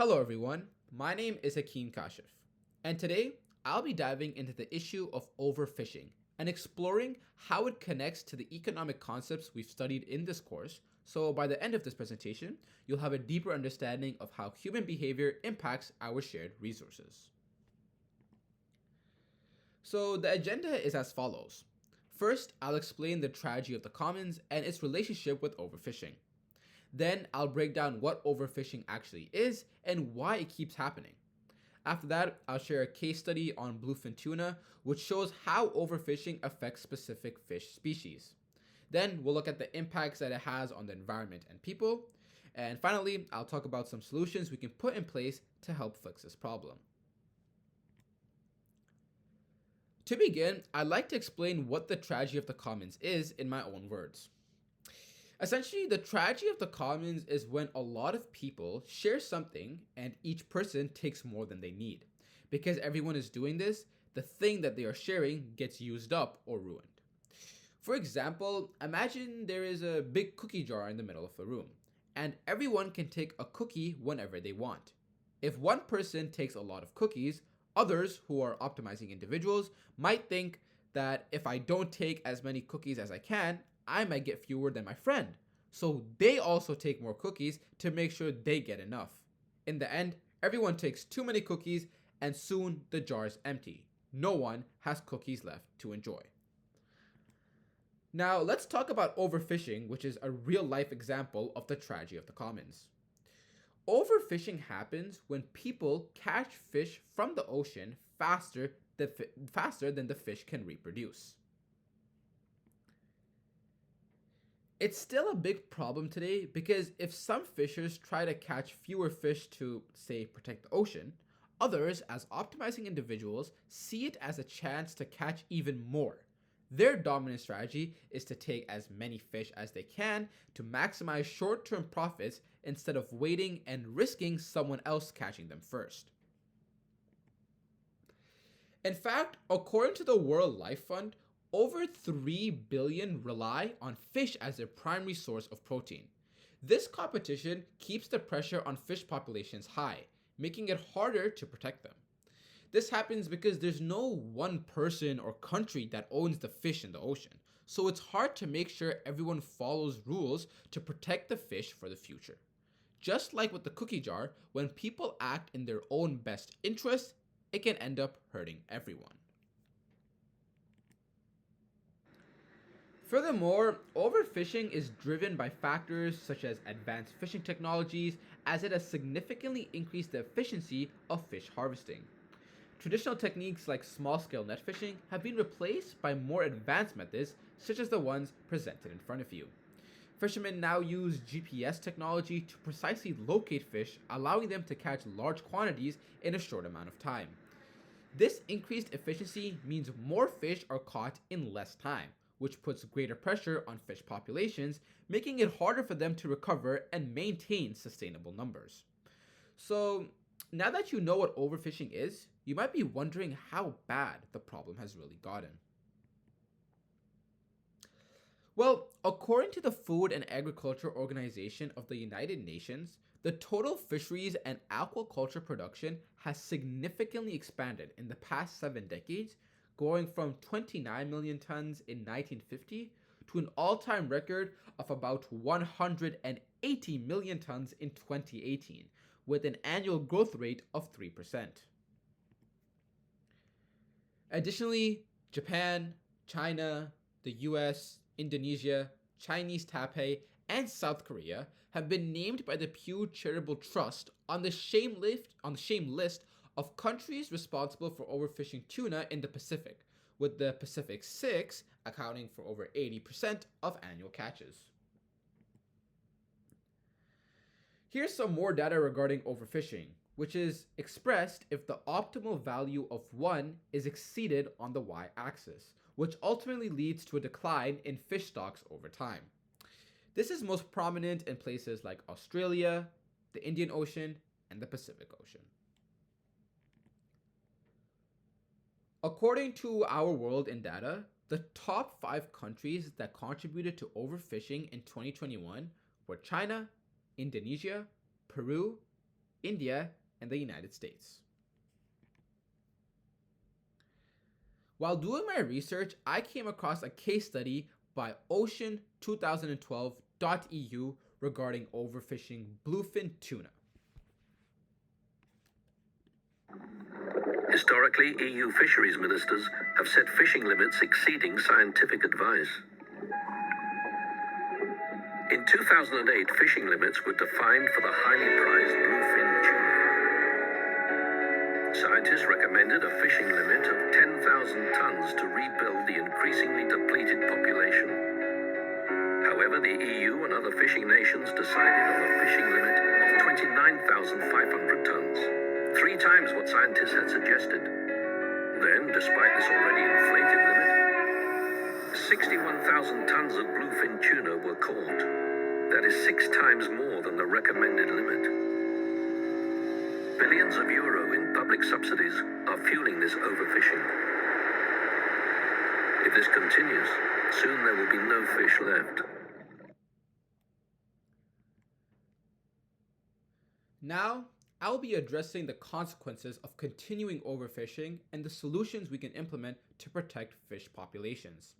Hello everyone, my name is Hakeem Kashif, and today I'll be diving into the issue of overfishing and exploring how it connects to the economic concepts we've studied in this course, so by the end of this presentation, you'll have a deeper understanding of how human behavior impacts our shared resources. So the agenda is as follows. First, I'll explain the tragedy of the commons and its relationship with overfishing. Then I'll break down what overfishing actually is and why it keeps happening. After that, I'll share a case study on bluefin tuna, which shows how overfishing affects specific fish species. Then we'll look at the impacts that it has on the environment and people. And finally, I'll talk about some solutions we can put in place to help fix this problem. To begin, I'd like to explain what the tragedy of the commons is in my own words. Essentially, the tragedy of the commons is when a lot of people share something and each person takes more than they need. Because everyone is doing this, the thing that they are sharing gets used up or ruined. For example, imagine there is a big cookie jar in the middle of a room, and everyone can take a cookie whenever they want. If one person takes a lot of cookies, others who are optimizing individuals might think that if I don't take as many cookies as I can, I might get fewer than my friend. So they also take more cookies to make sure they get enough. In the end, everyone takes too many cookies and soon the jar is empty. No one has cookies left to enjoy. Now let's talk about overfishing, which is a real life example of the tragedy of the commons. Overfishing happens when people catch fish from the ocean faster than the fish can reproduce. It's still a big problem today because if some fishers try to catch fewer fish to, say, protect the ocean, others, as optimizing individuals, see it as a chance to catch even more. Their dominant strategy is to take as many fish as they can to maximize short-term profits instead of waiting and risking someone else catching them first. In fact, according to the World Life Fund, over 3 billion rely on fish as their primary source of protein. This competition keeps the pressure on fish populations high, making it harder to protect them. This happens because there's no one person or country that owns the fish in the ocean, so it's hard to make sure everyone follows rules to protect the fish for the future. Just like with the cookie jar, when people act in their own best interest, it can end up hurting everyone. Furthermore, overfishing is driven by factors such as advanced fishing technologies, as it has significantly increased the efficiency of fish harvesting. Traditional techniques like small-scale net fishing have been replaced by more advanced methods such as the ones presented in front of you. Fishermen now use GPS technology to precisely locate fish, allowing them to catch large quantities in a short amount of time. This increased efficiency means more fish are caught in less time, which puts greater pressure on fish populations, making it harder for them to recover and maintain sustainable numbers. So, now that you know what overfishing is, you might be wondering how bad the problem has really gotten. Well, according to the Food and Agriculture Organization of the United Nations, the total fisheries and aquaculture production has significantly expanded in the past 7 decades, going from 29 million tons in 1950 to an all-time record of about 180 million tons in 2018, with an annual growth rate of 3%. Additionally, Japan, China, the US, Indonesia, Chinese Taipei, and South Korea have been named by the Pew Charitable Trust on the shame list of countries responsible for overfishing tuna in the Pacific, with the Pacific 6 accounting for over 80% of annual catches. Here's some more data regarding overfishing, which is expressed if the optimal value of 1 is exceeded on the y-axis, which ultimately leads to a decline in fish stocks over time. This is most prominent in places like Australia, the Indian Ocean, and the Pacific Ocean. According to Our World in Data, the top 5 countries that contributed to overfishing in 2021 were China, Indonesia, Peru, India, and the United States. While doing my research, I came across a case study by ocean2012.eu regarding overfishing bluefin tuna. Historically, EU fisheries ministers have set fishing limits exceeding scientific advice. In 2008, fishing limits were defined for the highly prized bluefin tuna. Scientists recommended a fishing limit of 10,000 tons to rebuild the increasingly depleted population. However, the EU and other fishing nations decided on a fishing limit of 29,500 tons, 3 times what scientists had suggested. Then, despite this already inflated limit, 61,000 tons of bluefin tuna were caught. That is 6 times more than the recommended limit. Billions of euro in public subsidies are fueling this overfishing. If this continues, soon there will be no fish left. Now, I'll be addressing the consequences of continuing overfishing and the solutions we can implement to protect fish populations.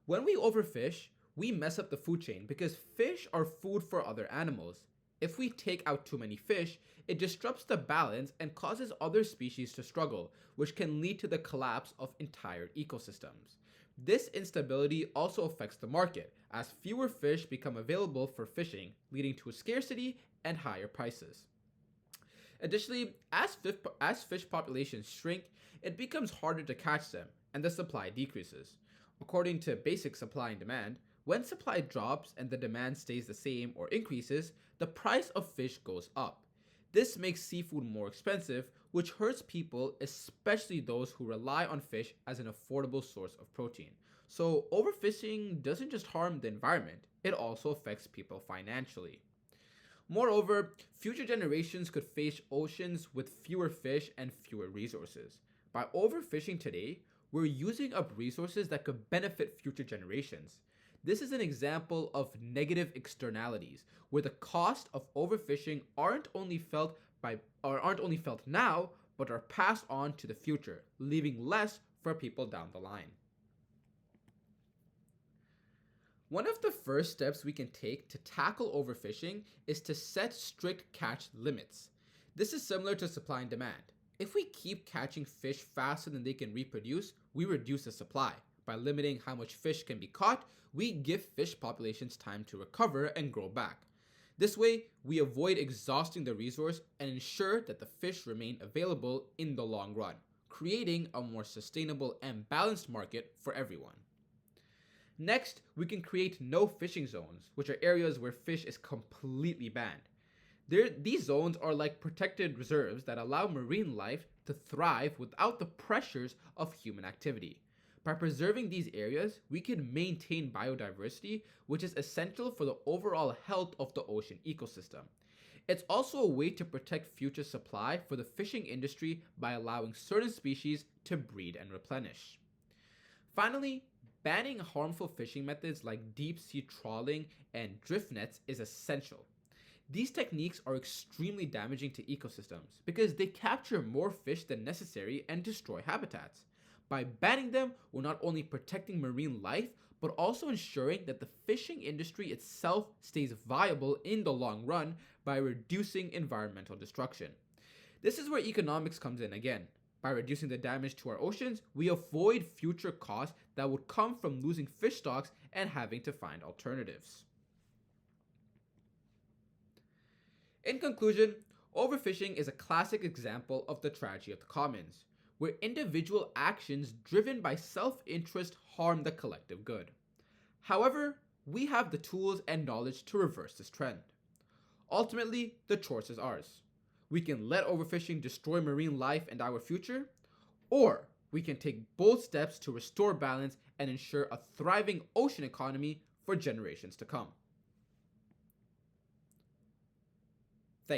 When we overfish, we mess up the food chain because fish are food for other animals. If we take out too many fish, it disrupts the balance and causes other species to struggle, which can lead to the collapse of entire ecosystems. This instability also affects the market, as fewer fish become available for fishing, leading to a scarcity and higher prices. Additionally, as fish populations shrink, it becomes harder to catch them, and the supply decreases. According to basic supply and demand, when supply drops and the demand stays the same or increases, the price of fish goes up. This makes seafood more expensive, which hurts people, especially those who rely on fish as an affordable source of protein. So overfishing doesn't just harm the environment, it also affects people financially. Moreover, future generations could face oceans with fewer fish and fewer resources. By overfishing today, we're using up resources that could benefit future generations. This is an example of negative externalities, where the cost of overfishing aren't only felt now, but are passed on to the future, leaving less for people down the line. One of the first steps we can take to tackle overfishing is to set strict catch limits. This is similar to supply and demand. If we keep catching fish faster than they can reproduce, we reduce the supply. By limiting how much fish can be caught, we give fish populations time to recover and grow back. This way, we avoid exhausting the resource and ensure that the fish remain available in the long run, creating a more sustainable and balanced market for everyone. Next, we can create no fishing zones, which are areas where fish is completely banned. These zones are like protected reserves that allow marine life to thrive without the pressures of human activity. By preserving these areas, we can maintain biodiversity, which is essential for the overall health of the ocean ecosystem. It's also a way to protect future supply for the fishing industry by allowing certain species to breed and replenish. Finally, banning harmful fishing methods like deep sea trawling and drift nets is essential. These techniques are extremely damaging to ecosystems because they capture more fish than necessary and destroy habitats. By banning them, we're not only protecting marine life, but also ensuring that the fishing industry itself stays viable in the long run by reducing environmental destruction. This is where economics comes in again. By reducing the damage to our oceans, we avoid future costs that would come from losing fish stocks and having to find alternatives. In conclusion, overfishing is a classic example of the tragedy of the commons, where individual actions driven by self-interest harm the collective good. However, we have the tools and knowledge to reverse this trend. Ultimately, the choice is ours. We can let overfishing destroy marine life and our future, or we can take bold steps to restore balance and ensure a thriving ocean economy for generations to come.